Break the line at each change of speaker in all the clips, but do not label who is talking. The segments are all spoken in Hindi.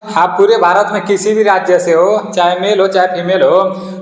आप पूरे भारत में किसी भी राज्य से हो, चाहे मेल हो चाहे फीमेल हो,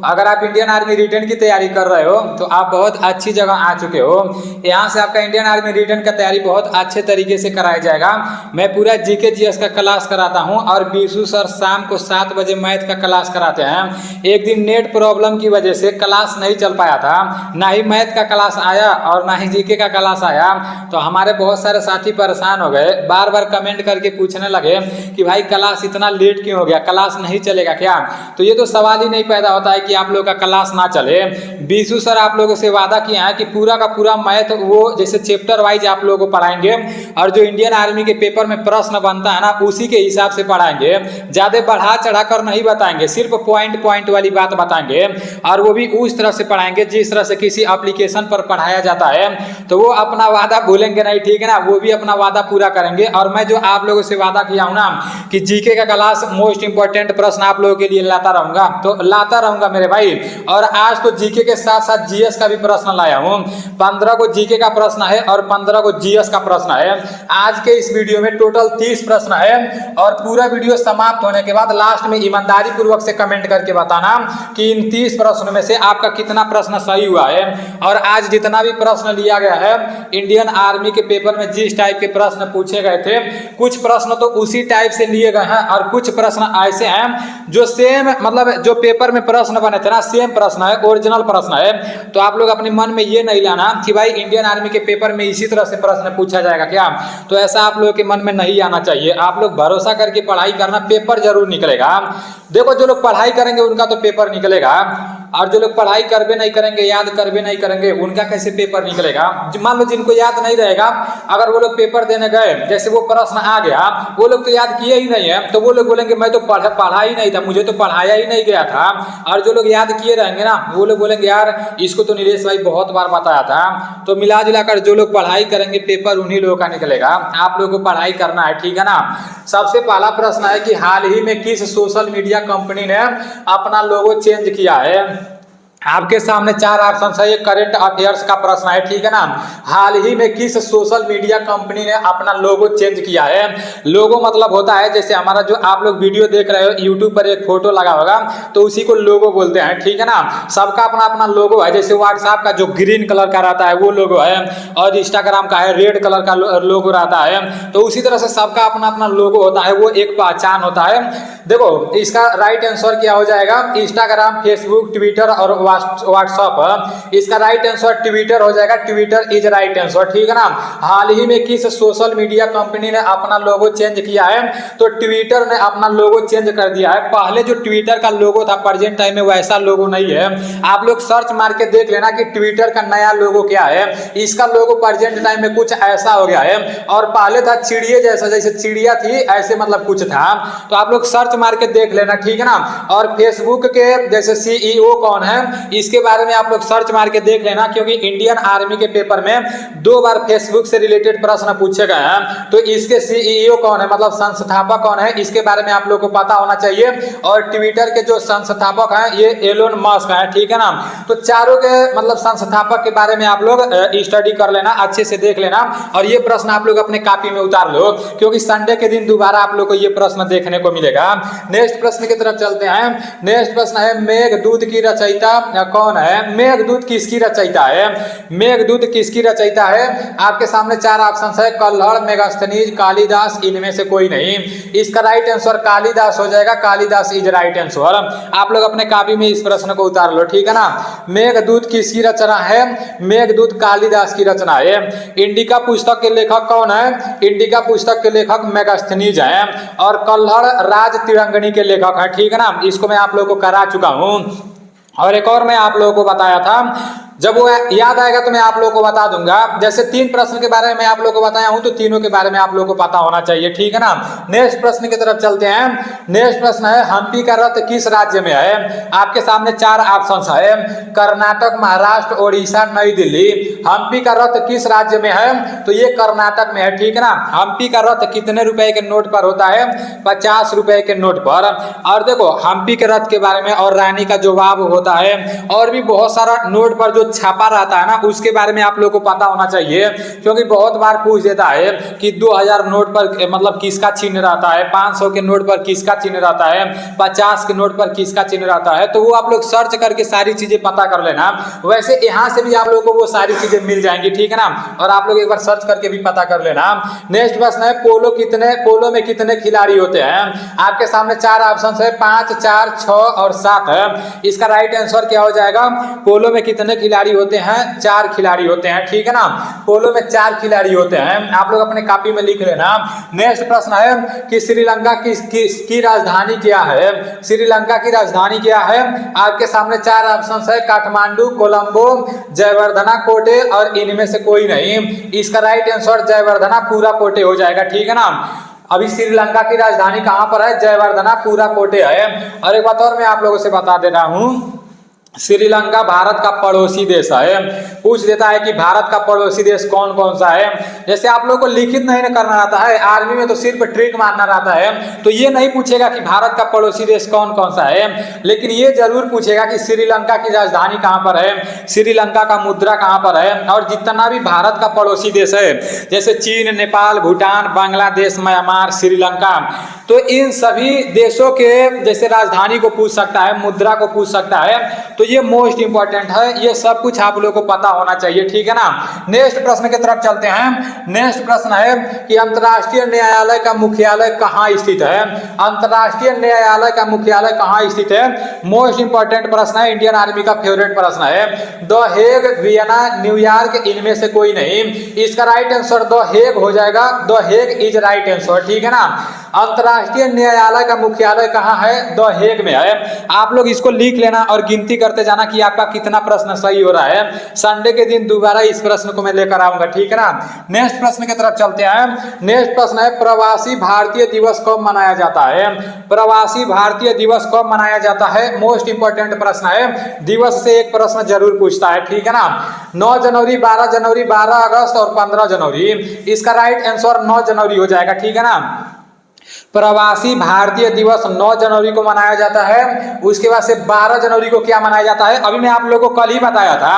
अगर आप इंडियन आर्मी रिटर्न की तैयारी कर रहे हो तो आप बहुत अच्छी जगह आ चुके हो। यहाँ से आपका इंडियन आर्मी रिटर्न का तैयारी बहुत अच्छे तरीके से कराया जाएगा। मैं पूरा जीके जीएस का क्लास कराता हूँ और बीसू सर शाम को 7 बजे मैथ का क्लास कराते हैं। एक दिन नेट प्रॉब्लम की वजह से क्लास नहीं चल पाया था, ना ही मैथ का क्लास आया और ना ही जीके का क्लास आया, तो हमारे बहुत सारे साथी परेशान हो गए। बार बार कमेंट करके पूछने लगे कि भाई क्लास इतना लेट क्यों हो गया, क्लास नहीं चलेगा क्या? तो ये तो सवाल ही नहीं पैदा होता है कि आप लोग का क्लास ना चले। बीसू सर आप लोगों से वादा किया है कि पूरा का पूरा मैथ वो जैसे चैप्टर वाइज आप लोगों को पढ़ाएंगे और जो इंडियन आर्मी के पेपर में प्रश्न बनता है ना उसी के हिसाब से पढ़ाएंगे। ज्यादा बढ़ा चढ़ा कर नहीं बताएंगे, सिर्फ पॉइंट पॉइंट वाली बात बताएंगे और वो भी उस तरह से पढ़ाएंगे जिस तरह से किसी एप्लीकेशन पर पढ़ाया जाता है। तो वो अपना वादा भूलेंगे नहीं, ठीक है ना? वो भी अपना वादा पूरा करेंगे। और मैं जो आप लोगों से वादा किया हूं ना कि जीके का क्लास मोस्ट इंपोर्टेंट प्रश्न आप लोगों के लिए लाता रहूंगा, तो लाता रहूंगा मेरे भाई। और आज तो जीके के साथ साथ जीएस का भी प्रश्न लाया हूं। 15 को जीके का प्रश्न है और 15 को जीएस का प्रश्न है। आज के इस वीडियो में टोटल 30 प्रश्न है और पूरा वीडियो समाप्त होने के बाद लास्ट में ईमानदारी पूर्वक से कमेंट करके बताना कि इन 30 प्रश्नों में से आपका कितना प्रश्न सही हुआ है। और आज जितना भी प्रश्न लिया गया है इंडियन आर्मी के पेपर में जिस टाइप के प्रश्न पूछे गए थे, कुछ प्रश्न तो उसी टाइप से लिए गए हैं और कुछ प्रश्न ऐसे हैं जो सेम मतलब जो पेपर में प्रश्न बने थे ना सेम प्रश्न है, ओरिजिनल प्रश्न है। तो आप लोग अपने मन में ये नहीं लाना कि भाई इंडियन आर्मी के पेपर में इसी तरह से प्रश्न पूछा जाएगा क्या, तो ऐसा आप लोगों के मन में नहीं आना चाहिए। आप लोग भरोसा करके पढ़ाई करना, पेपर जरूर निकलेगा। देखो जो लोग पढ़ाई करेंगे उनका तो पेपर निकलेगा और जो लोग पढ़ाई करबे नहीं करेंगे, याद करबे नहीं करेंगे, उनका कैसे पेपर निकलेगा? मान लो जिनको याद नहीं रहेगा, अगर वो लोग पेपर देने गए, जैसे वो प्रश्न आ गया, वो लोग तो याद किए ही नहीं है, तो वो लोग बोलेंगे मैं तो पढ़ा ही नहीं था, मुझे तो पढ़ाया ही नहीं गया था। और जो लोग याद किए रहेंगे ना वो लोग बोलेंगे यार इसको तो नीलेश भाई बहुत बार बताया था। तो मिला जुलाकर जो लोग पढ़ाई करेंगे पेपर उन्हीं लोगों का निकलेगा। आप लोगों को पढ़ाई करना है, ठीक है ना? सबसे पहला प्रश्न है कि हाल ही में किस सोशल मीडिया कंपनी ने अपना लोगो चेंज किया है? आपके सामने 4 ऑप्शन है। ये करंट अफेयर्स का प्रश्न है, ठीक है ना? हाल ही में किस सोशल मीडिया कंपनी ने अपना लोगो चेंज किया है? लोगो मतलब होता है जैसे हमारा जो आप लोग वीडियो देख रहे हो यूट्यूब पर एक फोटो लगा होगा तो उसी को लोगो बोलते हैं, ठीक है ना? सबका अपना अपना लोगो है। जैसे व्हाट्सएप का जो ग्रीन कलर का रहता है वो लोगो है और इंस्टाग्राम का है रेड कलर का लोगो रहता है। तो उसी तरह से सबका अपना अपना लोगो होता है, वो एक पहचान होता है। देखो इसका राइट आंसर क्या हो जाएगा? इंस्टाग्राम, फेसबुक, ट्विटर और व्हाट्सएप। इसका राइट आंसर ट्विटर हो जाएगा। ट्विटर इज राइट आंसर, ठीक है ना? हाल ही में किस सोशल मीडिया कंपनी ने अपना लोगो चेंज किया है? तो ट्विटर ने अपना लोगो चेंज कर दिया है। पहले जो ट्विटर का लोगो था प्रेजेंट टाइम में वैसा लोगो नहीं है। आप लोग सर्च मार के देख लेना कि ट्विटर का नया लोगो क्या है। इसका लोगो प्रेजेंट टाइम में कुछ ऐसा हो गया है और पहले था चिड़िया जैसा, जैसे चिड़िया थी ऐसे मतलब कुछ था। तो आप लोग सर्च मार के देख लेना, ठीक है ना? और फेसबुक के जैसे सीईओ कौन है इसके बारे में आप लोग सर्च मार के देख लेना, क्योंकि इंडियन आर्मी के पेपर में 2 बार फेसबुक से रिलेटेड प्रश्न पूछे गए हैं। तो इसके सीईओ कौन है मतलब संस्थापक कौन है इसके बारे में आप लोग को पता होना चाहिए। और ट्विटर के जो संस्थापक हैं ये एलोन मस्क हैं, ठीक है ना? तो चारों के मतलब संस्थापक के बारे में आप लोग स्टडी कर लेना, अच्छे से देख लेना और ये प्रश्न आप लोग अपने कॉपी में उतार लो, क्योंकि संडे के दिन दोबारा आप लोग को ये प्रश्न देखने को मिलेगा। नेक्स्ट प्रश्न की तरफ चलते हैं। नेक्स्ट प्रश्न है मेघदूत की रचयिता कौन है? मेघदूत किसकी रचयिता है? मेघदूत किसकी रचयिता है? आपके सामने 4 ऑप्शन है। कल्हड़, मेगास्थनीज, कालिदास, इनमें से कोई नहीं। इसका राइट आंसर कालिदास हो जाएगा। Kalidas is right answer. आप लोग अपने कॉपी में इस प्रश्न को उतार लो, ठीक है ना? मेघदूत किसकी रचना है? मेघदूत कालिदास की रचना है। इंडिका पुस्तक के लेखक कौन है? इंडिका पुस्तक के लेखक मेगास्थनीज है और कल्हड़ राज तिरंगनी के लेखक है, ठीक है ना? इसको मैं आप लोगों को करा चुका हूं। और एक और मैं आप लोगों को बताया था, जब वो याद आएगा तो मैं आप लोगों को बता दूंगा। जैसे 3 प्रश्न के बारे में मैं आप लोगों को बताया हूं तो तीनों के बारे में आप लोगों को पता होना चाहिए, ठीक है ना? नेक्स्ट प्रश्न की तरफ चलते हैं। नेक्स्ट प्रश्न है हम्पी का रथ किस राज्य में है? आपके सामने 4 ऑप्शंस है। कर्नाटक, महाराष्ट्र, ओडिशा, नई दिल्ली। हम्पी का रथ किस राज्य में है? तो ये कर्नाटक में है, ठीक है ना? हम्पी का रथ कितने रुपए के नोट पर होता है? 50 रुपए के नोट पर। और देखो हम्पी के रथ के बारे में और रानी का जवाब होता है और भी बहुत सारा नोट पर जो छापा रहता है ना उसके बारे में आप लोग को पता होना चाहिए, क्योंकि बहुत बार पूछ देता है कि 2000 नोट पर मतलब किसका चिन्ह रहता है, 500 के नोट पर किसका चिन्ह रहता है, 50 के नोट पर किसका चिन्ह रहता है। तो वो आप लोग सर्च करके सारी चीजें पता कर लेना। वैसे यहाँ से भी आप लोगों को वो सारी चीजें मिल जाएंगी, ठीक है ना, और आप लोग एक बार सर्च करके भी पता कर लेना। नेक्स्ट प्रश्न है पोलो में कितने खिलाड़ी होते हैं। आपके सामने 4 ऑप्शन है, 5, 4, 6 और 7 है। इसका राइट आंसर क्या हो जाएगा, पोलो में कितने खिलाड़ी होते हैं, 4 खिलाड़ी होते हैं, ठीक है ना। पोलो में 4 खिलाड़ी होते हैं, आप लोग अपने कॉपी में लिख लेना। नेक्स्ट प्रश्न है कि श्रीलंका की राजधानी क्या है। श्रीलंका की राजधानी क्या है। आपके सामने 4 ऑप्शन है, काठमांडू, कोलंबो, जयवर्धना कोटे और इनमें से कोई नहीं। इसका राइट आंसर जयवर्धना पूरा कोटे हो जाएगा, ठीक है ना। अभी श्रीलंका की राजधानी कहां पर है, जयवर्धना पूरा कोटे है। और एक बात और मैं आप लोगों से बता दे रहा हूं, श्रीलंका भारत का पड़ोसी देश है। पूछ देता है कि भारत का पड़ोसी देश कौन कौन सा है। जैसे आप लोगों को लिखित नहीं करना रहता है, आर्मी में तो सिर्फ ट्रिक मारना रहता है, तो ये नहीं पूछेगा कि भारत का पड़ोसी देश कौन कौन सा है, लेकिन ये जरूर पूछेगा कि श्रीलंका की राजधानी कहां पर है, श्रीलंका का मुद्रा कहां पर है। और जितना भी भारत का पड़ोसी देश है, जैसे चीन, नेपाल, भूटान, बांग्लादेश, म्यांमार, श्रीलंका, तो इन सभी देशों के जैसे राजधानी को पूछ सकता है, मुद्रा को पूछ सकता है। तो ये मोस्ट इंपॉर्टेंट है, ये सब कुछ आप लोगों को पता होना चाहिए, ठीक है ना। नेक्स्ट प्रश्न की तरफ चलते हैं। नेक्स्ट प्रश्न है कि अंतर्राष्ट्रीय न्यायालय का मुख्यालय कहाँ स्थित है। अंतर्राष्ट्रीय न्यायालय का मुख्यालय कहाँ स्थित है, मोस्ट इंपॉर्टेंट प्रश्न है, इंडियन आर्मी का फेवरेट प्रश्न है। द हेग, वियना, न्यूयॉर्क, इनमें से कोई नहीं। इसका राइट आंसर द हेग हो जाएगा, the Hague is right answer, ठीक है ना। अंतर्राष्ट्रीय न्यायालय का मुख्यालय कहाँ है, द हेग में है। आप लोग इसको लिख लेना और गिनती करते जाना कि आपका कितना प्रश्न सही हो रहा है। संडे के दिन दोबारा इस प्रश्न को मैं लेकर आऊंगा, ठीक है ना। नेक्स्ट प्रश्न की तरफ चलते हैं। नेक्स्ट प्रश्न है प्रवासी भारतीय दिवस कब मनाया जाता है। प्रवासी भारतीय दिवस कब मनाया जाता है, मोस्ट इंपॉर्टेंट प्रश्न है, दिवस से एक प्रश्न जरूर पूछता है, ठीक है ना। 9 जनवरी, 12 जनवरी, 12 अगस्त और 15 जनवरी। इसका राइट आंसर 9 जनवरी हो जाएगा, ठीक है ना। प्रवासी भारतीय दिवस 9 जनवरी को मनाया जाता है। उसके बाद से 12 जनवरी को क्या मनाया जाता है, अभी मैं आप लोगों को कल ही बताया था,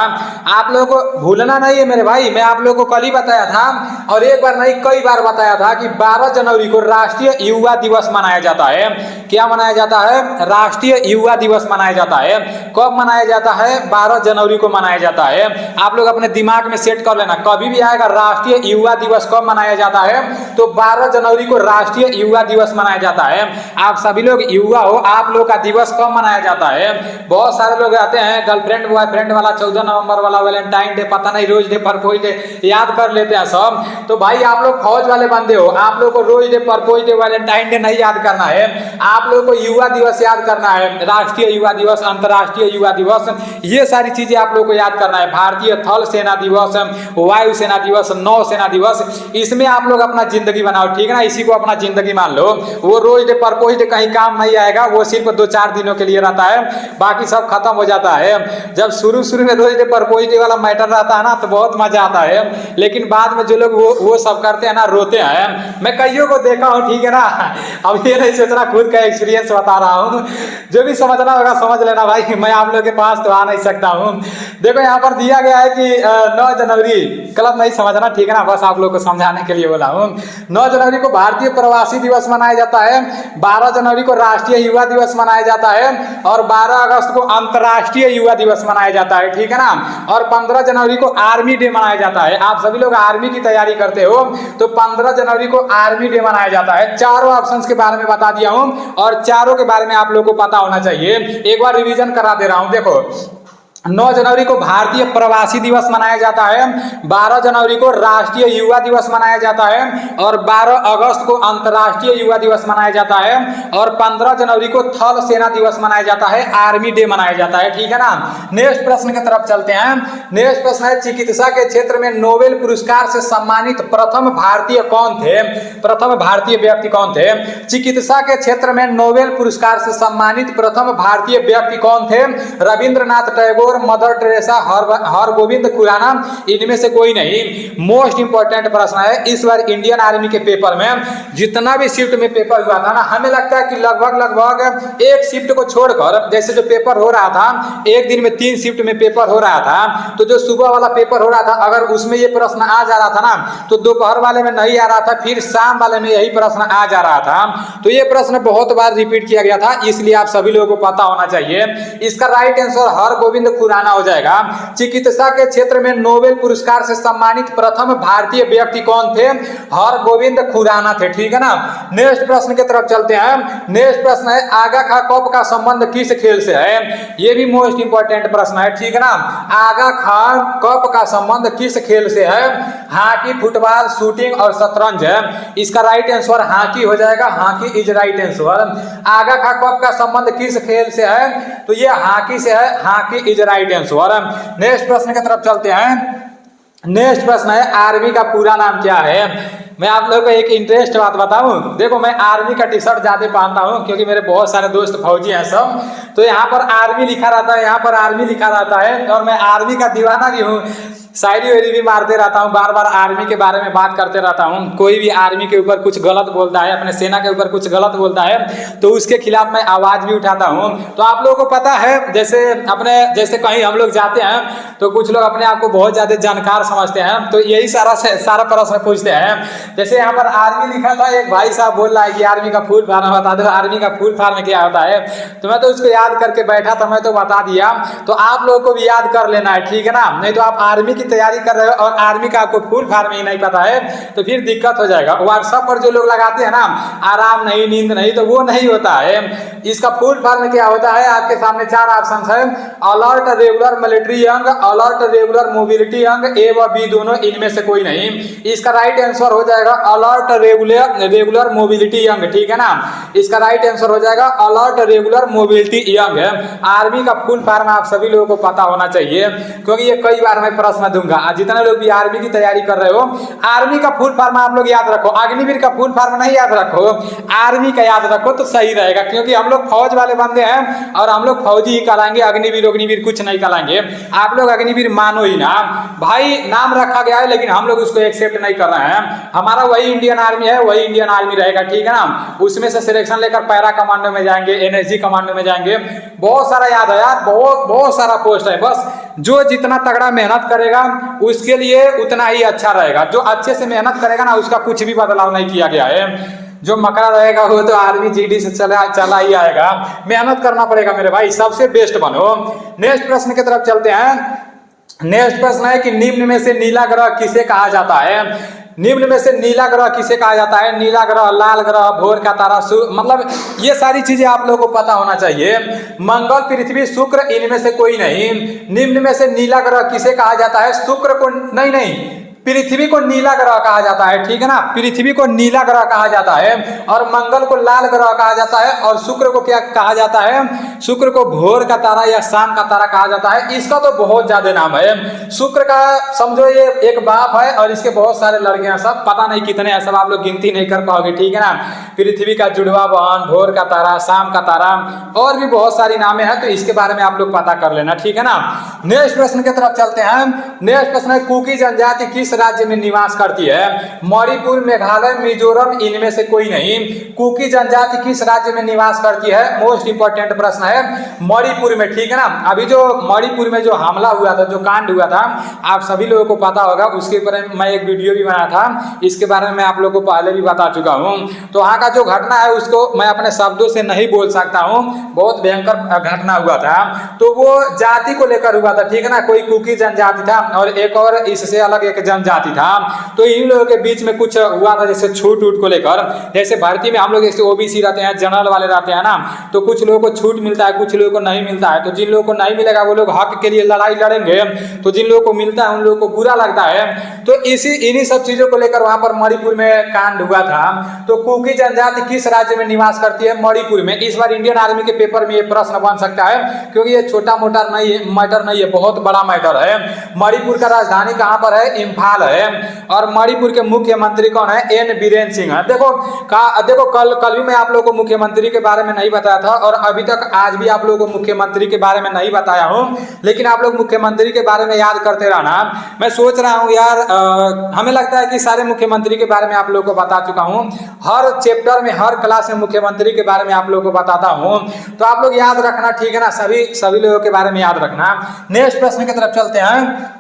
आप लोगों को भूलना नहीं है मेरे भाई, मैं आप लोगों को कल ही बताया था और एक बार नहीं कई बार बताया था कि 12 जनवरी को राष्ट्रीय युवा दिवस मनाया जाता है। क्या मनाया जाता है, राष्ट्रीय युवा दिवस मनाया जाता है। कब मनाया जाता है, 12 जनवरी को मनाया जाता है। आप लोग अपने दिमाग में सेट कर लेना, कभी भी आएगा राष्ट्रीय युवा दिवस कब मनाया जाता है, तो 12 जनवरी को राष्ट्रीय युवा दिवस मनाया जाता है। आप सभी लोग युवा हो, आप लोग का दिवस कब मनाया जाता है। बहुत सारे लोग आते हैं गर्लफ्रेंड बॉयफ्रेंड वाला, 14 नवंबर वाला, वैलेंटाइन डे, पता नहीं रोज डे, परपोज डे याद कर लेते हैं सब। तो भाई आप लोग फौज वाले बंदे हो, आप लोग को rose day, propose day, Valentine day नहीं याद करना है, आप लोग को युवा दिवस याद करना है। राष्ट्रीय युवा दिवस, अंतर्राष्ट्रीय युवा दिवस, ये सारी चीजें आप लोग को याद करना है। भारतीय थल सेना दिवस, वायु सेना दिवस, नौ सेना दिवस, इसमें आप लोग अपना जिंदगी बनाओ, ठीक है ना। इसी को अपना जिंदगी मान लो। वो रोज डे परपोज डे कहीं काम नहीं आएगा, वो सिर्फ 2-4 दिनों के लिए रहता है, बाकी सब खत्म हो जाता है। जब शुरू में रोज डे परपोज डे वाला मैटर रहता है ना तो बहुत मजा आता है, लेकिन बाद में जो लोग वो सब करते हैं ना रोते हैं। मैं कईयों को देखा हूँ, ठीक है ना। अब ये नहीं सोचना, खुद का एक्सपीरियंस बता रहा हूँ, जो भी समझना होगा समझ लेना भाई, मैं आप लोग के पास तो आ नहीं सकता हूँ। देखो यहाँ पर दिया गया है कि 9 जनवरी, गलत नहीं समझना, ठीक है ना, बस आप लोग को समझाने के लिए बोला हूँ। 9 जनवरी को भारतीय प्रवासी दिवस मनाया जाता है, 12 जनवरी को राष्ट्रीय युवा दिवस मनाया जाता है और 12 अगस्त को अंतर्राष्ट्रीय युवा दिवस मनाया जाता है, ठीक है ना। और 15 जनवरी को आर्मी डे मनाया जाता है। आप सभी लोग आर्मी की तैयारी करते हो तो 15 जनवरी को आर्मी डे मनाया जाता है। चारों ऑप्शंस के बारे में बता दिया हूं और चारों के बारे में आप लोग को पता होना चाहिए। एक बार रिवीजन करा दे रहा हूं, देखो 9 जनवरी को भारतीय प्रवासी दिवस मनाया जाता है, 12 जनवरी को राष्ट्रीय युवा दिवस मनाया जाता है और 12 अगस्त को अंतर्राष्ट्रीय युवा दिवस मनाया जाता है और 15 जनवरी को थल सेना दिवस मनाया जाता है, आर्मी डे मनाया जाता है, ठीक है ना। नेक्स्ट प्रश्न की तरफ चलते हैं। नेक्स्ट प्रश्न है चिकित्सा के क्षेत्र में नोबेल पुरस्कार से सम्मानित प्रथम भारतीय कौन थे। प्रथम भारतीय व्यक्ति कौन थे। चिकित्सा के क्षेत्र में नोबेल पुरस्कार से सम्मानित प्रथम भारतीय व्यक्ति कौन थे। रविंद्रनाथ टैगोर, टैगोर, मदर टेरेसा, हरगोविंद खुराना, इनमें से कोई नहीं। मोस्ट इंपॉर्टेंट प्रश्न है इस बार इंडियन आर्मी के पेपर में। जितना भी शिफ्ट में पेपर हुआ था ना, हमें लगता है कि लगभग एक शिफ्ट को छोड़कर, जैसे जो पेपर हो रहा था एक दिन में 3 शिफ्ट में पेपर हो रहा था, तो जो सुबह वाला पेपर हो रहा था अगर उसमें ये प्रश्न आ जा रहा था ना, तो दोपहर वाले में नहीं आ रहा था, फिर शाम वाले में यही प्रश्न आ जा रहा था। तो ये प्रश्न बहुत बार रिपीट किया गया था, इसलिए आप सभी लोगों को पता होना चाहिए। इसका राइट आंसर हरगोविंद खुराना हो जाएगा। चिकित्सा के क्षेत्र में नोबेल पुरस्कार से सम्मानित प्रथम भारतीय व्यक्ति कौन थे? हरगोविंद खुराना थे। ठीक है ना। नेक्स्ट प्रश्न की तरफ चलते हैं। नेक्स्ट प्रश्न है आगा खा कप का संबंध किस खेल से है? ये भी मोस्ट इंपॉर्टेंट प्रश्न है। ठीक है ना। आगा खा कप का संबंध किस खेल से है? हॉकी, फुटबॉल, शूटिंग और शतरंज है। इसका राइट आंसर हॉकी हो जाएगा। Hockey is right answer. Aga Khan cup का संबंध किस खेल से है? तो ये हॉकी से है। Hockey is right answer. Next प्रश्न की तरफ चलते हैं। नेक्स्ट प्रश्न है आर्मी का पूरा नाम क्या है? मैं आप लोगों को एक इंटरेस्ट बात बताऊं। देखो, मैं आर्मी का टी शर्ट ज्यादा पहनता हूं क्योंकि मेरे बहुत सारे दोस्त फौजी हैं सब, तो यहाँ पर आर्मी लिखा रहता है, यहाँ पर आर्मी लिखा रहता है, और मैं आर्मी का दीवाना भी हूँ। शायरी वायरी भी मारते रहता हूँ, बार बार आर्मी के बारे में बात करते रहता हूँ। कोई भी आर्मी के ऊपर कुछ गलत बोलता है, अपने सेना के ऊपर कुछ गलत बोलता है, तो उसके खिलाफ मैं आवाज भी उठाता हूँ। तो आप लोगों को पता है, जैसे कहीं हम लोग जाते हैं तो कुछ लोग अपने आप को बहुत ज्यादा जानकार समझते हैं, तो यही सारा प्रश्न पूछते हैं। जैसे यहाँ पर आर्मी लिखा था, एक भाई साहब बोल रहा है कि आर्मी का फुल फॉर्म बता दो, आर्मी का फुल फॉर्म क्या होता है? तो मैं तो उसको याद करके बैठा था, मैं तो बता दिया। तो आप लोगों को भी याद कर लेना है, ठीक है ना। नहीं तो आप आर्मी की तैयारी कर रहे हो और आर्मी का आपको फुल फॉर्म ही नहीं पता है, तो फिर दिक्कत हो जाएगा। व्हाट्सएप पर जो लोग लगाते हैं ना, आराम नहीं, नींद नहीं, तो वो नहीं होता है। इसका फुल फॉर्म क्या होता है? आपके सामने 4 ऑप्शन है। Alert regular military young, alert regular mobility young, A व बी दोनों, इनमें से कोई नहीं। इसका राइट आंसर हो जाएगा अलर्ट रेगुलर मोबिलिटी यंग। ठीक है ना। इसका राइट आंसर हो जाएगा alert regular mobility young. Army का फुल फॉर्म आप सभी लोगों को पता होना चाहिए, क्योंकि ये कई बार मैं प्रश्न दूंगा। जितने लोग भी आर्मी की तैयारी कर रहे हो, आर्मी का फुल फॉर्म आप लोग याद रखो। अग्निवीर का फुल फॉर्म नहीं याद रखो, आर्मी का याद रखो तो सही रहेगा, क्योंकि हम लोग फौज वाले बंदे हैं और हम लोग फौजी ही कहलाएंगे। अग्निवीर कुछ नहीं कहलाएंगे। आप लोग अग्निवीर मानो ही ना भाई, नाम रखा गया है लेकिन हम लोग उसको एक्सेप्ट नहीं कर रहे हैं। हमारा वही इंडियन आर्मी है, वही इंडियन आर्मी रहेगा। ठीक है ना। उसमें से सिलेक्शन लेकर पैरा कमांडो में जाएंगे, एनएसजी कमांडो में जाएंगे। बहुत सारा याद है यार, बहुत सारा पोस्ट है। बस जो जितना तगड़ा मेहनत करेगा उसके लिए उतना ही अच्छा रहेगा। जो अच्छे से मेहनत करेगा ना, उसका कुछ भी बदलाव नहीं किया गया है। जो मकड़ा रहेगा वो तो आर्मी जीडी से चला ही आएगा। मेहनत करना पड़ेगा मेरे भाई, सबसे बेस्ट बनो। नेक्स्ट प्रश्न की तरफ चलते हैं। नेक्स्ट प्रश्न है कि निम्न में से नीला ग्रह किसे कहा जाता है? निम्न में से नीला ग्रह किसे कहा जाता है? नीला ग्रह, लाल ग्रह, भोर का तारा, मतलब ये सारी चीजें आप लोगों को पता होना चाहिए। मंगल, पृथ्वी, शुक्र, इनमें से कोई नहीं। निम्न में से नीला ग्रह किसे कहा जाता है? शुक्र को नहीं, पृथ्वी को नीला ग्रह कहा जाता है। ठीक है ना। पृथ्वी को नीला ग्रह कहा जाता है, और मंगल को लाल ग्रह कहा जाता है, और शुक्र को क्या कहा जाता है? शुक्र को भोर का तारा या शाम का तारा कहा जाता है। इसका तो बहुत ज्यादा नाम है। शुक्र का समझो ये एक बाप है और इसके बहुत सारे लड़के हैं, सब पता नहीं कितने हैं, सब आप लोग गिनती नहीं कर पाओगे। ठीक है ना। पृथ्वी का जुड़वा बहन, भोर का तारा, शाम का तारा, और भी बहुत सारी नामें हैं, तो इसके बारे में आप लोग पता कर लेना। ठीक है ना। नेक्स्ट प्रश्न की तरफ चलते हैं। नेक्स्ट प्रश्न है कुकी जनजाति किस राज्य में निवास करती है? मणिपुर, मेघालय, मिजोरम, इनमें से कोई नहीं। कुकी जनजाति किस राज्य में निवास करती है? मोस्ट इंपॉर्टेंट प्रश्न है, मणिपुर में। ठीक है ना। अभी जो मणिपुर में जो हमला हुआ था, जो कांड हुआ था, आप सभी लोगों को पता होगा। उसके ऊपर मैं एक वीडियो भी बनाया था, इसके बारे में मैं आप लोगों को पहले भी बता चुका हूँ। तो वहाँ का जो घटना है उसको मैं अपने शब्दों से नहीं बोल सकता हूँ, बहुत भयंकर घटना हुआ था। तो वो जाति को लेकर हुआ था। ठीक है ना। कोई कुकी जनजाति था और एक और इससे अलग एक जनजाति था। तो इन लोगों के बीच में कुछ हुआ था, जैसे छूट को लेकर। जैसे भर्ती में हम लोग जैसे ओबीसी रहते हैं, जनरल वाले रहते हैं ना, तो कुछ लोगों को छूट मिलता है, कुछ लोगों को नहीं मिलता है। तो जिन लोगों को नहीं मिलेगा वो लोग हक के लिए लड़ाई लड़ेंगे, तो जिन लोगों को मिलता है उन लोगों को बुरा लगता है। तो इन्हीं सब चीजों को लेकर वहां पर मणिपुर में कांड हुआ था। तो कुकी जनजाति किस राज्य में निवास करती है? मणिपुर में। इस बार इंडियन आर्मी के पेपर में ये प्रश्न बन सकता है, क्योंकि ये छोटा मोटा नहीं मैटर नहीं है, बहुत बड़ा मैटर है। मणिपुर का राजधानी कहां पर है? इम्फाल धमाल है। और मणिपुर के मुख्यमंत्री कौन है? एन बीरेन सिंह है। देखो कल भी मैं आप लोगों को मुख्यमंत्री के बारे में नहीं बताया था और अभी तक आज भी आप लोगों को मुख्यमंत्री के बारे में नहीं बताया हूं, लेकिन आप लोग मुख्यमंत्री के बारे में याद करते रहना। मैं सोच रहा हूं यार, हमें लगता है कि सारे मुख्यमंत्री के बारे में आप लोगों को बता चुका हूं। हर चैप्टर में, हर क्लास में मुख्यमंत्री के बारे में आप लोगों को बताता हूं, तो आप लोग याद रखना, ठीक है ना? सभी लोगों के बारे में याद रखना। नेक्स्ट प्रश्न की तरफ चलते हैं।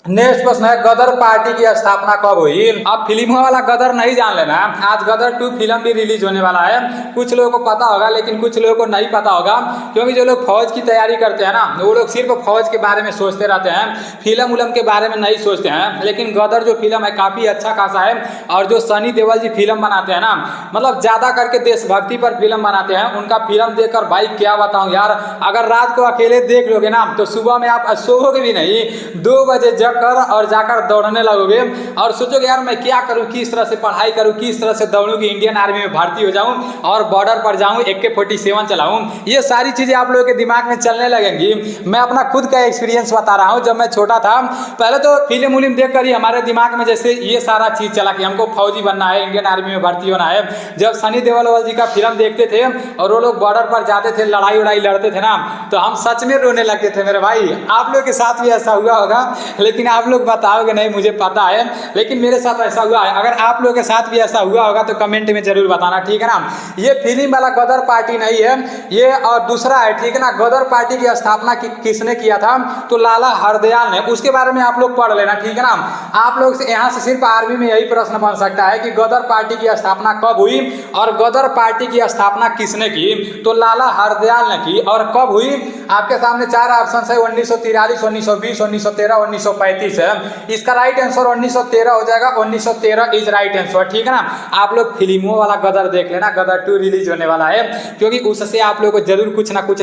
नेक्स्ट प्रश्न है, गदर पार्टी की स्थापना कब हुई? अब फिल्मों वाला गदर नहीं जान लेना, आज गदर 2 फिल्म भी रिलीज होने वाला है। कुछ लोगों को पता होगा लेकिन कुछ लोगों को नहीं पता होगा, क्योंकि जो लोग फौज की तैयारी करते हैं ना, वो लोग सिर्फ फौज के बारे में सोचते रहते हैं, फिल्म उलम के बारे में नहीं सोचते हैं। लेकिन गदर जो फिल्म है काफी अच्छा खासा है, और जो सनी देओल जी फिल्म बनाते हैं ना, मतलब ज्यादा करके देशभक्ति पर फिल्म बनाते हैं। उनका फिल्म देखकर भाई क्या बताऊं यार, अगर रात को अकेले देख लोगे ना तो सुबह में आप सोओगे भी नहीं, 2 बजे और जाकर दौड़ने लगोगे और सोचोगे यार मैं क्या करूं, किस तरह से पढ़ाई करूं, किस तरह से दौड़ूं कि इंडियन आर्मी में भर्ती हो जाऊं और बॉर्डर पर जाऊं, AK-47 चलाऊं। ये सारी चीजें आप लोगों के दिमाग में चलने लगेंगी। मैं अपना खुद का एक्सपीरियंस बता रहा हूं। जब मैं छोटा था, पहले तो फिल्म उलिम देख कर ही हमारे दिमाग में जैसे ये सारा चीज चला कि हमको फौजी बनना है, इंडियन आर्मी में भर्ती होना है। जब सनी देओल जी का फिल्म देखते थे और वो लोग बॉर्डर पर जाते थे, लड़ाई उड़ाई लड़ते थे ना, तो हम सच में रोने लगते थे मेरे भाई। आप लोग के साथ भी ऐसा हुआ होगा, लेकिन आप लोग बताओगे नहीं, मुझे पता है, लेकिन मेरे साथ ऐसा हुआ है। अगर आप लोगों के साथ भी ऐसा हुआ होगा तो कमेंट में जरूर बताना, ठीक है ना? ये फिल्म वाला गदर पार्टी नहीं है, ये और दूसरा है, ठीक है ना? गदर पार्टी की स्थापना किसने किया था? तो लाला हरदयाल ने। उसके बारे में आप लोग पढ़ लेना, ठीक है ना? आप लोग से यहाँ से सिर्फ आर्मी में यही प्रश्न बन सकता है कि गदर पार्टी की स्थापना कब हुई और गदर पार्टी की स्थापना किसने की? तो लाला हरदयाल ने की। और कब हुई? आपके सामने 4 ऑप्शन है, 1943, 1920, 1913, 1935 है। इसका राइट आंसर 1913 हो जाएगा। 1913 इज राइट आंसर, ठीक है ना? आप लोग फिल्मों वाला गदर देख लेना, गदर 2 रिलीज होने वाला है, क्योंकि उससे आप लोगों को जरूर कुछ ना कुछ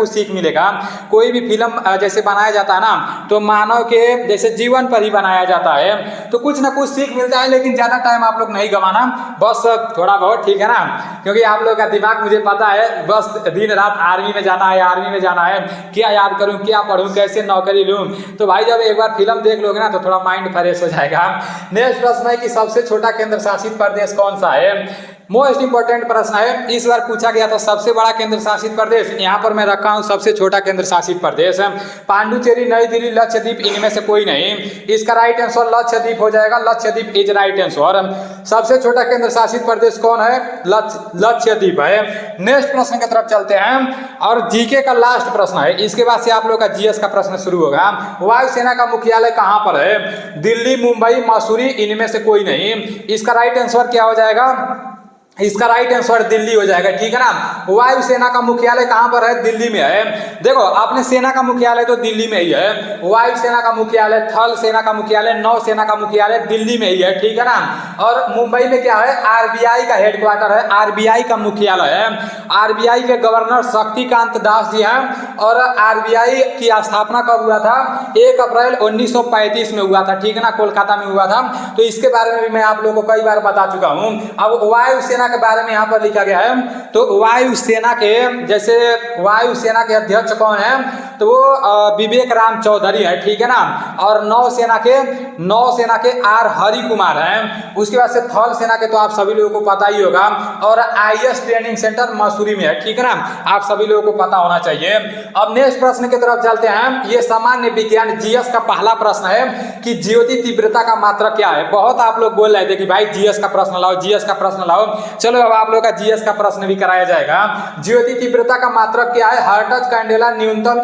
सीख मिलेगा। कोई भी फिल्म जैसे बनाया जाता है ना, तो मानव के जैसे जीवन पर ही बनाया जाता है, तो कुछ ना कुछ सीख मिलता है। लेकिन ज्यादा टाइम आप लोग नहीं गवाना, बस थोड़ा बहुत, ठीक है ना? क्योंकि आप लोग का दिमाग मुझे पता है, बस दिन रात आर्मी में जाना है, आर्मी में जाना है, क्या याद करूं, क्या पढ़ूं, कैसे नौकरी लूं। तो भाई जब एक बार फिल्म देख लोगे ना तो थोड़ा माइंड फ्रेश हो जाएगा। नेक्स्ट प्रश्न है कि सबसे छोटा केंद्र शासित प्रदेश कौन सा है? मोस्ट इंपॉर्टेंट प्रश्न है, इस बार पूछा गया था सबसे बड़ा केंद्र शासित प्रदेश। यहाँ पर मैं रखा हूँ सबसे छोटा केंद्र शासित प्रदेश है पांडुचेरी, नई दिल्ली, लक्षद्वीप, इनमें से कोई नहीं। इसका राइट आंसर लक्षद्वीप हो जाएगा। Lakshadweep is right answer. सबसे छोटा केंद्र शासित प्रदेश कौन है? लक्षद्वीप है। नेक्स्ट प्रश्न की तरफ चलते हैं और जीके का लास्ट प्रश्न है, इसके बाद से आप लोग का जीएस का प्रश्न शुरू होगा। वायुसेना का मुख्यालय कहाँ पर है? दिल्ली, मुंबई, मसूरी, इनमें से कोई नहीं। इसका राइट आंसर क्या हो जाएगा? इसका राइट आंसर दिल्ली हो जाएगा, ठीक है ना? वायुसेना का मुख्यालय कहां पर है? दिल्ली में है। देखो अपने सेना का मुख्यालय तो दिल्ली में ही है, वायुसेना का मुख्यालय, थल सेना का मुख्यालय, नौसेना का मुख्यालय दिल्ली में ही है, ठीक है ना? और मुंबई में क्या है? आरबीआई का हेडक्वार्टर है, आरबीआई का मुख्यालय है। आरबीआई के गवर्नर शक्तिकांत दास जी हैं। और आरबीआई की स्थापना कब हुआ था? 1 अप्रैल 1935 में हुआ था, ठीक है ना? कोलकाता में हुआ था। तो इसके बारे में भी मैं आप लोगों को कई बार बता चुका हूं। अब वायुसेना के बारे में यहाँ पर लिखा गया है, तो वायुसेना के जैसे वायुसेना के अध्यक्ष कौन है? तो वो विवेक राम चौधरी है, ठीक है ना? और नौसेना के आर हरि कुमार हैं। उसके बाद से थल सेना के तो आप सभी लोगों को पता ही होगा, और आईएएस ट्रेनिंग सेंटर मसूरी में है, ठीक है ना? आप सभी लोगों को पता होना चाहिए। अब नेक्स्ट प्रश्न की तरफ चलते हैं। ये सामान्य विज्ञान जीएस का पहला प्रश्न है कि ज्योति तीव्रता का मात्रक क्या है? बहुत आप लोग बोल रहे थे कि भाई जीएस का प्रश्न लाओ, जीएस का प्रश्न लाओ। चलो अब आप लोग का जीएस का प्रश्न भी कराया जाएगा। ज्योति तीव्रता का मात्रक क्या है? हर्ट्ज, कैंडेला, न्यूनतम,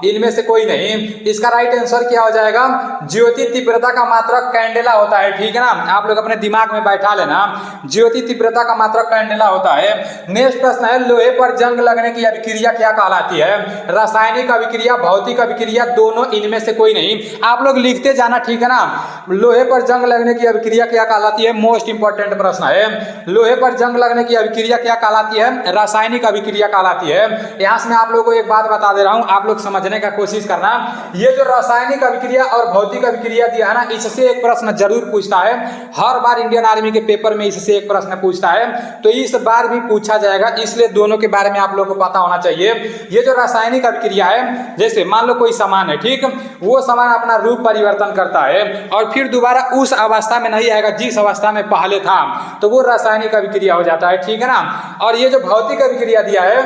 इनमें से कोई नहीं। इसका राइट आंसर क्या हो जाएगा? ज्योति तीव्रता का मात्रक कैंडेला होता है, ठीक है ना? आप लोग अपने दिमाग में बैठा लेना, ज्योति तीव्रता का मात्रक कैंडेला होता है। नेक्स्ट प्रश्न है, लोहे पर जंग लगने की अभिक्रिया क्या कहलाती है? रासायनिक अभिक्रिया, भौतिक अभिक्रिया, दोनों, इनमें से कोई नहीं। आप लोग लिखते जाना, ठीक है ना? लोहे पर जंग लगने की अभिक्रिया क्या कहलाती है? मोस्ट इंपॉर्टेंट प्रश्न है। लोहे पर जंग लगने की अभिक्रिया क्या कहलाती है? रासायनिक अभिक्रिया कहलाती है। यहाँ से मैं आप लोगों को एक बात बता दे रहा हूँ, आप लोग समझने का कोशिश करना। ये जो रासायनिक अभिक्रिया और भौतिक अभिक्रिया दिया है ना, इससे एक प्रश्न जरूर पूछता है, हर बार इंडियन आर्मी के पेपर में इससे एक प्रश्न पूछता है, तो इस बार भी पूछा जाएगा, इसलिए दोनों के बारे में आप लोगों को पता होना चाहिए। ये जो रासायनिक अभिक्रिया है, जैसे मान लो कोई सामान है, ठीक, वो सामान अपना रूप परिवर्तन करता है और फिर दोबारा उस अवस्था में नहीं आएगा जिस अवस्था में पहले था, तो वो रासायनिक अभिक्रिया हो जाता है, ठीक है ना। और ये जो भौतिक अभिक्रिया दिया है,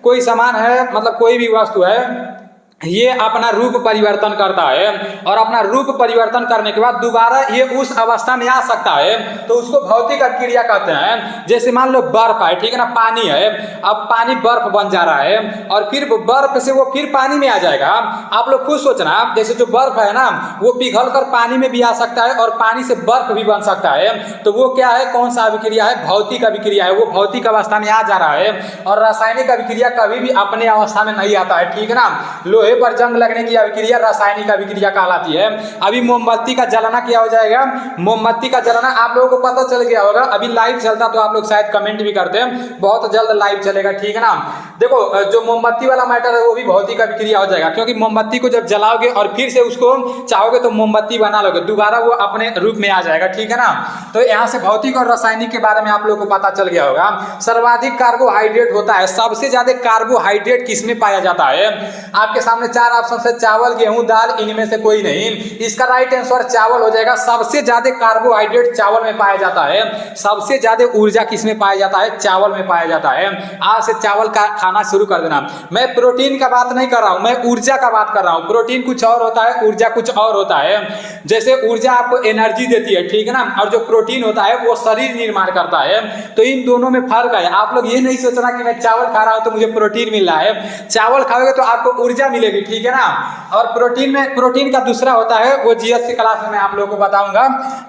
कोई सामान है, मतलब कोई भी वस्तु है, ये अपना रूप परिवर्तन करता है और अपना रूप परिवर्तन करने के बाद दोबारा ये उस अवस्था में आ सकता है, तो उसको भौतिक अभिक्रिया कहते हैं। जैसे मान लो बर्फ है, ठीक है ना, पानी है, अब पानी बर्फ बन जा रहा है और फिर बर्फ से वो फिर पानी में आ जाएगा। आप लोग खुद सोचना, जैसे जो बर्फ है ना, वो पिघल कर पानी में भी आ सकता है और पानी से बर्फ भी बन सकता है, तो वो क्या है, कौन सा अभिक्रिया है, भौतिक अभिक्रिया है, वो भौतिक अवस्था में आ जा रहा है। और रासायनिक अभिक्रिया कभी भी अपने अवस्था में नहीं आता है, ठीक है ना। लोहे पर जंग लगने की अभिक्रिया रासायनिक अभिक्रिया कहलाती है। अभी मोमबत्ती का जलाना क्या हो जाएगा, मोमबत्ती का जलाना आप लोगों को पता चल गया होगा, अभी लाइव चलता तो आप लोग शायद कमेंट भी करते हैं, बहुत जल्द लाइव चलेगा, ठीक है ना। देखो जो मोमबत्ती वाला मैटर है वो भी भौतिक अभिक्रिया हो जाएगा, क्योंकि मोमबत्ती को जब जलाओगे और फिर से उसको चाहोगे तो मोमबत्ती बना लोगे, दोबारा वो अपने रूप में आ जाएगा, ठीक है ना। तो यहाँ से भौतिक और रासायनिक के बारे में आप लोगों को पता चल गया होगा। सर्वाधिक कार्बोहाइड्रेट होता है, सबसे ज्यादा कार्बोहाइड्रेट किसमें पाया जाता है, आपके सामने चार ऑप्शन से चावल, गेहूं, दाल, इनमें से कोई नहीं। इसका राइट आंसर चावल हो जाएगा। सबसे ज्यादा कार्बोहाइड्रेट चावल में पाया जाता है, सबसे ज्यादा ऊर्जा किसमें पाया जाता है, चावल में पाया जाता है। आज से चावल का खाना शुरू कर देना। मैं प्रोटीन का बात नहीं कर रहा हूं, मैं ऊर्जा का बात कर रहा हूं। प्रोटीन कुछ और होता है, ऊर्जा कुछ और होता है। जैसे ऊर्जा आपको एनर्जी देती है, ठीक है ना, और जो प्रोटीन होता है वो शरीर निर्माण करता है, तो इन दोनों में फर्क है। आप लोग ये नहीं सोचना कि मैं चावल खा रहा हूं तो मुझे प्रोटीन मिल रहा है, चावल खाओगे तो आपको ऊर्जा मिलेगी, ठीक है ना। और प्रोटीन का दूसरा होता है, वो जीएस की क्लास में मैं आप लोगों को बताऊंगा।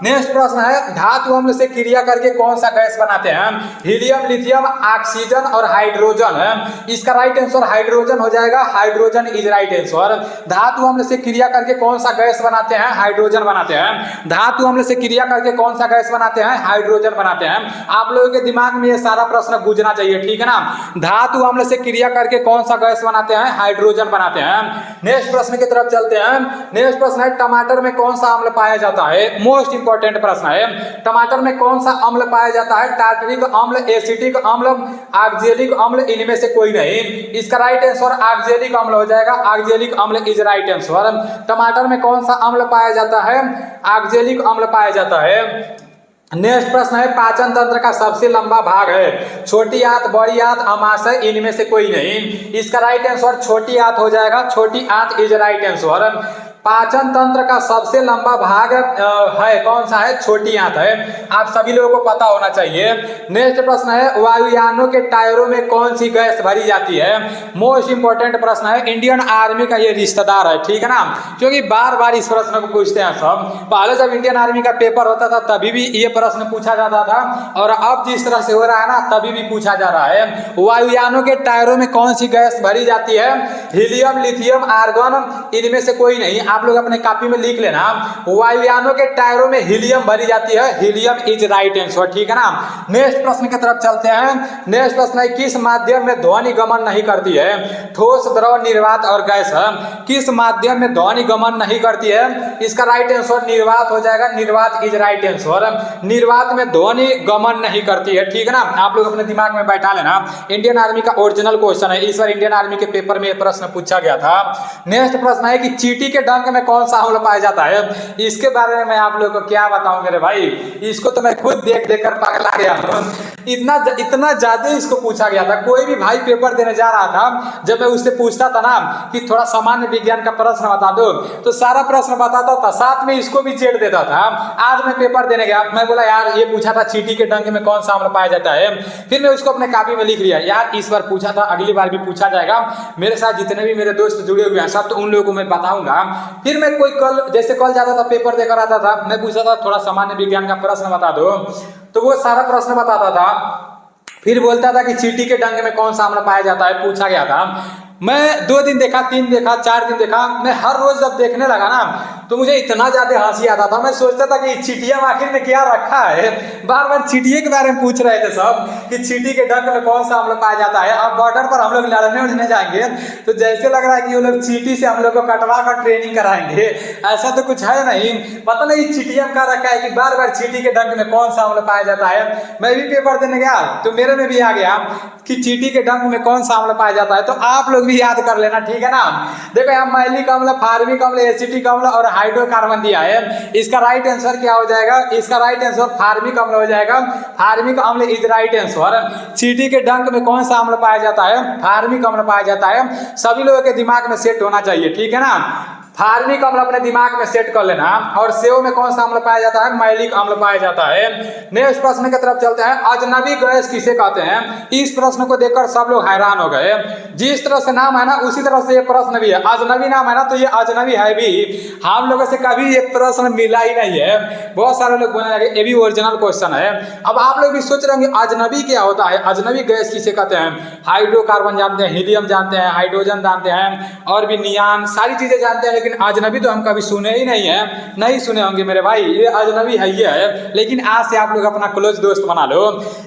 नेक्स्ट प्रश्न है, धातु अम्ल से क्रिया करके कौन सा गैस बनाते हैं, हीलियम, लिथियम, ऑक्सीजन और हाइड्रोजन है। इसका राइट आंसर हाइड्रोजन हो जाएगा, हाइड्रोजन इज राइट आंसर। धातु अम्ल से क्रिया करके कौन सा गैस बनाते हैं, हाइड्रोजन बनाते हैं। धातु अम्ल से क्रिया करके कौन सा गैस बनाते हैं, हाइड्रोजन बनाते हैं। आप लोगों के दिमाग में ये सारा प्रश्न गूंजना चाहिए, ठीक है ना। धातु अम्ल से क्रिया करके कौन सा गैस बनाते हैं, हाइड्रोजन बनाते हैं। नेक्स्ट प्रश्न की तरफ चलते हैं। नेक्स्ट प्रश्न है, टमाटर में कौन सा अम्ल पाया जाता है, मोस्ट इंपोर्टेंट प्रश्न है। टमाटर में कौन सा अम्ल पाया जाता है, टार्टरिक अम्ल, एसिटिक अम्ल, ऑक्जेलिक अम्ल, इनमें से कोई नहीं। इसका राइट आंसर ऑक्जेलिक अम्ल हो जाएगा, ऑक्जेलिक अम्ल इज राइट आंसर। टमाटर में कौन सा अम्ल पाया जाता है, ऑक्जेलिक अम्ल पाया जाता है। नेक्स्ट प्रश्न है, पाचन तंत्र का सबसे लंबा भाग है, छोटी आंत, बड़ी आंत, अमाशय, इनमें से कोई नहीं। इसका राइट आंसर छोटी आंत हो जाएगा, छोटी आंत इज राइट आंसर। पाचन तंत्र का सबसे लंबा भाग है कौन सा है, छोटी आंत है, आप सभी लोगों को पता होना चाहिए। नेक्स्ट प्रश्न है, वायुयानों के टायरों में कौन सी गैस भरी जाती है, मोस्ट इंपोर्टेंट प्रश्न है। इंडियन आर्मी का ये रिश्तेदार है, ठीक है ना, क्योंकि बार बार इस प्रश्न को पूछते हैं सब। पहले जब इंडियन आर्मी का पेपर होता था तभी भी ये प्रश्न पूछा जाता था, और अब जिस तरह से हो रहा है ना तभी भी पूछा जा रहा है। वायुयानों के टायरों में कौन सी गैस भरी जाती है, हीलियम, लिथियम, आर्गन, इनमें से कोई नहीं। आप लोग अपने कॉपी में लिख लेना, वायुयानों के टायरों में हीलियम भरी जाती है, हीलियम इज राइट आंसर, ठीक है ना। नेक्स्ट प्रश्न की तरफ चलते हैं। नेक्स्ट प्रश्न है, किस माध्यम में ध्वनि गमन नहीं करती है, ठोस, द्रव, निर्वात और गैस है। किस माध्यम में ध्वनि गमन नहीं करती है, इसका राइट आंसर निर्वात हो जाएगा, निर्वात इज राइट आंसर। निर्वात में ध्वनि गमन नहीं करती है, ठीक है ना। आप लोग अपने दिमाग में बैठा लेना, इंडियन आर्मी का ओरिजिनल क्वेश्चन है, इस बार इंडियन आर्मी के पेपर में प्रश्न पूछा गया था। नेक्स्ट प्रश्न है कि चींटी के डंक में कौन सा अम्ल पाया जाता है। इसके बारे में मैं आप लोगों को क्या बताऊं मेरे भाई, इसको तो मैं खुद देख देख कर पगला गया हूं। इतना ज्यादा इसको पूछा गया था। कोई भी भाई पेपर देने जा रहा था, जब मैं उससे पूछता था ना कि थोड़ा सामान्य विज्ञान का प्रश्न बता दो, तो सारा प्रश्न बताता था, साथ में इसको भी चेट देता था। आज मैं पेपर देने गया, मैं बोला यार ये पूछा था चींटी के डंक में कौन सा अम्ल पाया जाता है, फिर मैं उसको अपने कॉपी में लिख लिया, यार इस बार पूछा था, अगली बार भी पूछा जाएगा। मेरे साथ जितने भी मेरे दोस्त जुड़े हुए हैं सब, तो उन लोगों को मैं बताऊंगा। फिर मैं कोई जैसे कल जाता था पेपर देकर आता था, मैं पूछता था थोड़ा सामान्य विज्ञान का प्रश्न बता दो, तो वो सारा प्रश्न बताता था। फिर बोलता था कि चींटी के डंक में कौन सा अम्ल पाया जाता है, पूछा गया था। मैं 2 दिन देखा, 3 देखा, 4 दिन देखा, मैं हर रोज जब देखने लगा ना तो मुझे इतना ज्यादा हंसी आता था, मैं सोचता था कि चींटियां आखिर में क्या रखा है। बार बार चींटियों के बारे में पूछ रहे थे सब कि चींटी के डंक में कौन सा अम्ल पाया जाता है। अब बॉर्डर पर हम लोग लड़ने उड़ने जाएंगे तो जैसे लग रहा है कि वो लोग चींटी से हम लोग को कटवा कर ट्रेनिंग कराएंगे, ऐसा तो कुछ है नहीं। पता नहीं चींटियां का रखा है कि बार बार चींटी के डंक में कौन सा अम्ल पाया जाता है। मैं भी पेपर देने गया तो मेरे में भी आ गया कि चींटी के डंक में कौन सा अम्ल पाया जाता है, तो आप लोग भी याद कर लेना, ठीक है ना। देखो यहाँ मैलिक अम्ल, फार्मिक अम्ल, एसिटिक अम्ल और हाइड्रोकार्बन दिया है। इसका राइट आंसर क्या हो जाएगा? इसका राइट आंसर फार्मिक अम्ल हो जाएगा। फार्मिक अम्ल इज राइट आंसर। चींटी के डंक में कौन सा अम्ल पाया जाता है? फार्मिक अम्ल पाया जाता है। सभी लोगों के दिमाग में सेट होना चाहिए, ठीक है ना। फार्मिक अम्ल अपने दिमाग में सेट कर लेना। और सेव में कौन सा अम्ल पाया जाता है? मैलिक अम्ल पाया जाता है। नेक्स्ट प्रश्न की तरफ चलते हैं। अजनबी गैस किसे कहते हैं? इस प्रश्न को देखकर सब लोग हैरान हो गए। जिस तरह से नाम है ना उसी तरह से ये प्रश्न भी है। अजनबी नाम है ना तो ये अजनबी है भी। हम लोगों से कभी ये प्रश्न मिला ही नहीं है। बहुत सारे लोग बोलने लगे ये भी ओरिजिनल क्वेश्चन है। अब आप लोग भी सोच रहे होंगे अजनबी क्या होता है? अजनबी गैस किसे कहते हैं? हाइड्रोकार्बन जानते हैं, हीलियम जानते हैं, हाइड्रोजन जानते हैं और भी नियान सारी चीजें जानते हैं, लेकिन अजनबी तो हम कभी सुने ही नहीं है। नहीं सुने होंगे मेरे भाई, ये अजनबी है ये है। लेकिन आज से आप लोग अपना क्लोज दोस्त बना लो।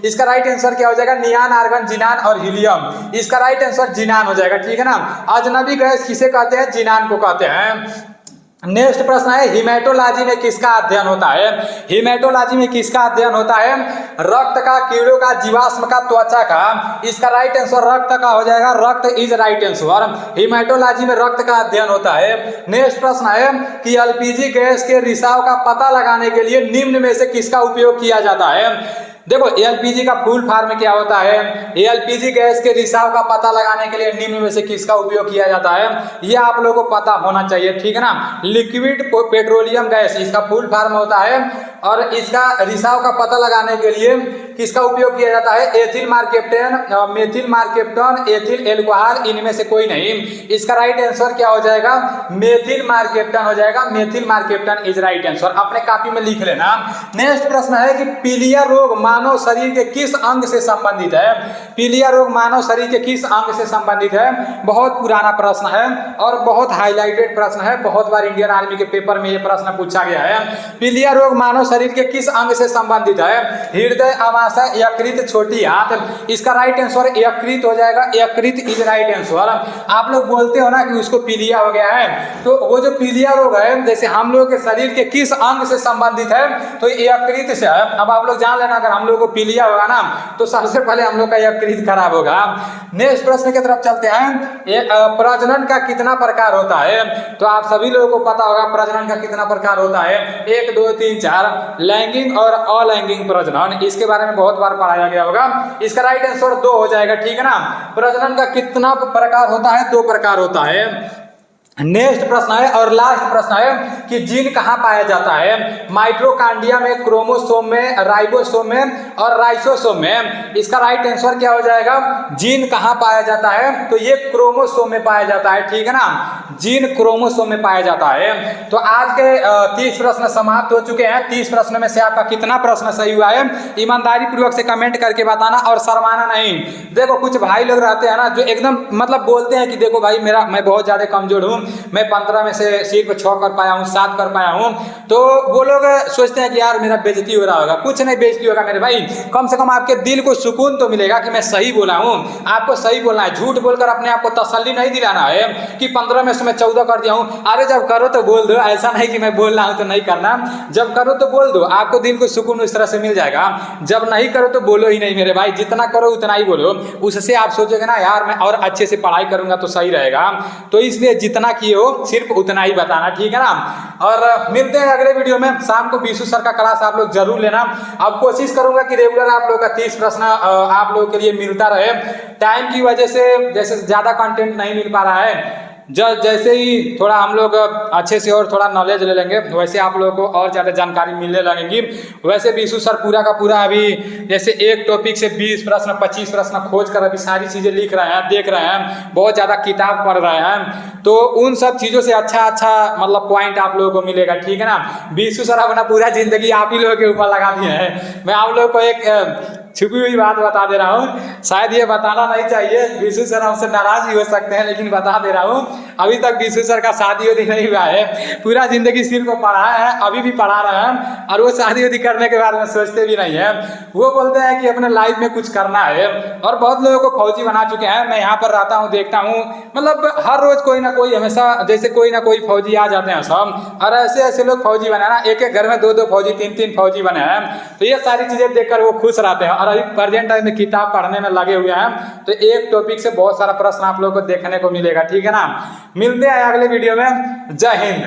इसका राइट आंसर क्या हो जाएगा? नियान, आर्गन, जिनान और हीलियम। इसका राइट आंसर जिनान हो जाएगा, ठीक है ना। अजनबी गैस किसे कहते हैं? जिनान को कहते हैं। नेक्स्ट प्रश्न है हिमेटोलॉजी में किसका अध्ययन होता है? हिमेटोलॉजी में किसका अध्ययन होता है? रक्त का, कीड़ों का, जीवाश्म का, त्वचा का। इसका राइट आंसर रक्त का हो जाएगा। रक्त इज राइट आंसर। हिमेटोलॉजी में रक्त का अध्ययन होता है। नेक्स्ट प्रश्न है कि एलपीजी गैस के रिसाव का पता लगाने के लिए निम्न में से किसका उपयोग किया जाता है? देखो एलपीजी का फुल फॉर्म क्या होता है? एलपीजी गैस के रिसाव का पता लगाने के लिए निम्न में से किसका उपयोग किया जाता है? ये आप लोगों को पता होना चाहिए, ठीक है ना। लिक्विड पेट्रोलियम गैस इसका फुल फॉर्म होता है और इसका रिसाव का पता लगाने के लिए किसका उपयोग किया जाता है? Ethyl mercaptan, methyl mercaptan, ethyl alcohol, इनमें से कोई नहीं। इसका राइट आंसर क्या हो जाएगा? मेथिल मार्केप्टन हो जाएगा। Methyl mercaptan is right answer. अपने कॉपी में लिख लेना। नेक्स्ट प्रश्न है कि पीलिया रोग मानव शरीर के किस अंग से संबंधित है? पीलिया रोग मानव शरीर के किस अंग से संबंधित है? बहुत पुराना प्रश्न है और बहुत हाईलाइटेड प्रश्न है। बहुत बार इंडियन आर्मी के पेपर में यह प्रश्न पूछा गया है। पीलिया रोग मानव शरीर के किस अंग से संबंधित है? हृदय, आमाशय, यकृत, छोटी आंत। इसका राइट आंसर यकृत हो जाएगा। यकृत इज राइट आंसर। आप लोग बोलते हो ना कि उसको पीलिया हो गया है, तो वो जो पीलिया रोग है जैसे हम लोग के शरीर के किस अंग से संबंधित है? तो यकृत से है। अब आप लोग जान लेना अगर हम लोग को पीलिया होगा ना तो सबसे पहले हम लोग का यकृत खराब होगा। नेक्स्ट प्रश्न की तरफ चलते हैं। प्रजनन का कितना प्रकार होता है? तो आप सभी लोगों को पता होगा प्रजनन का कितना प्रकार होता है। 1 2 3 4 लैंगिक और अलैंगिक प्रजनन। इसके बारे में बहुत बार पढ़ाया गया होगा। इसका राइट आंसर 2 हो जाएगा, ठीक है ना। प्रजनन का कितना प्रकार होता है? 2 प्रकार होता है। नेक्स्ट प्रश्न है और लास्ट प्रश्न है कि जीन कहाँ पाया जाता है? माइटोकॉन्ड्रिया में, क्रोमोसोम में, राइबोसोम में और राइसोसोम में। इसका राइट आंसर क्या हो जाएगा? जीन कहाँ पाया जाता है? तो ये क्रोमोसोम में पाया जाता है, ठीक है ना। जीन क्रोमोसोम में पाया जाता है। तो आज के 30 प्रश्न समाप्त हो चुके हैं। 30 प्रश्न में से आपका कितना प्रश्न सही हुआ है ईमानदारी पूर्वक से कमेंट करके बताना और शर्माना नहीं। देखो कुछ भाई लोग रहते हैं ना जो एकदम मतलब बोलते हैं कि देखो भाई मैं बहुत ज्यादा कमजोर हूँ, मैं 15 में से सिर्फ 6 कर पाया हूँ, 7 कर पाया हूँ। तो वो लोग सोचते हैं कि यार मेरा बेइज्जती हो रहा होगा। कुछ नहीं बेइज्जती होगा मेरे भाई। कम से कम आपके दिल को सुकून तो मिलेगा कि मैं सही बोला हूँ। आपको सही बोलना है, झूठ बोलकर अपने आप को तसल्ली नहीं दिलाना है कि 15 में से मैं 14 कर दिया हूँ। अरे जब करो तो बोल दो, ऐसा नहीं कि मैं बोल रहा हूँ तो नहीं करना। जब करो तो बोल दो, आपको दिल को सुकून उस तरह से मिल जाएगा। जब नहीं करो तो बोलो ही नहीं मेरे भाई। जितना करो उतना ही बोलो। उससे आप सोचोगे ना यार मैं और अच्छे से पढ़ाई करूंगा तो सही रहेगा। तो इसलिए जितना किए हो सिर्फ उतना ही बताना, ठीक है ना। और मिलते हैं अगले वीडियो में। शाम को बीसू सर का क्लास आप लोग जरूर लेना। अब कोशिश करूंगा कि रेगुलर आप लोग का 30 प्रश्न आप लोगों के लिए मिलता रहे। टाइम की वजह से जैसे ज्यादा कंटेंट नहीं मिल पा रहा है, जैसे ही थोड़ा हम लोग अच्छे से और थोड़ा नॉलेज ले लेंगे वैसे आप लोगों को और ज़्यादा जानकारी मिलने लगेगी। वैसे बीसू सर पूरा का पूरा अभी जैसे एक टॉपिक से 20 प्रश्न 25 प्रश्न खोज कर अभी सारी चीज़ें लिख रहे हैं, देख रहे हैं, बहुत ज़्यादा किताब पढ़ रहे हैं। तो उन सब चीज़ों से अच्छा मतलब पॉइंट आप लोगों को मिलेगा, ठीक है ना। बीसू सर अपना पूरा जिंदगी आप ही लोगों के ऊपर लगा दिए हैं। मैं आप लोगों को एक छुपी हुई बात बता दे रहा हूँ, शायद ये बताना नहीं चाहिए, विशु सर हमसे नाराज भी हो सकते हैं, लेकिन बता दे रहा हूँ अभी तक विशु सर का शादी वादी नहीं हुआ है। पूरा जिंदगी सिर्फ को पढ़ाया है, अभी भी पढ़ा रहे हैं, और वो शादी वादी करने के बारे में सोचते भी नहीं है। वो बोलते हैं कि अपने लाइफ में कुछ करना है, और बहुत लोगों को फौजी बना चुके हैं। मैं यहाँ पर रहता हूँ, देखता हूँ, मतलब हर रोज कोई ना कोई, हमेशा जैसे कोई ना कोई फौजी आ जाते हैं सब, और ऐसे ऐसे लोग फौजी बने ना, एक एक घर में 2-2 फौजी, 3-3 फौजी बने हैं। तो ये सारी चीजें देखकर वो खुश रहते हैं, और अभी प्रेजेंट टाइम में किताब पढ़ने में लगे हुए हैं। तो एक टॉपिक से बहुत सारा प्रश्न आप लोगों को देखने को मिलेगा, ठीक है ना। मिलते हैं अगले वीडियो में। जय हिंद।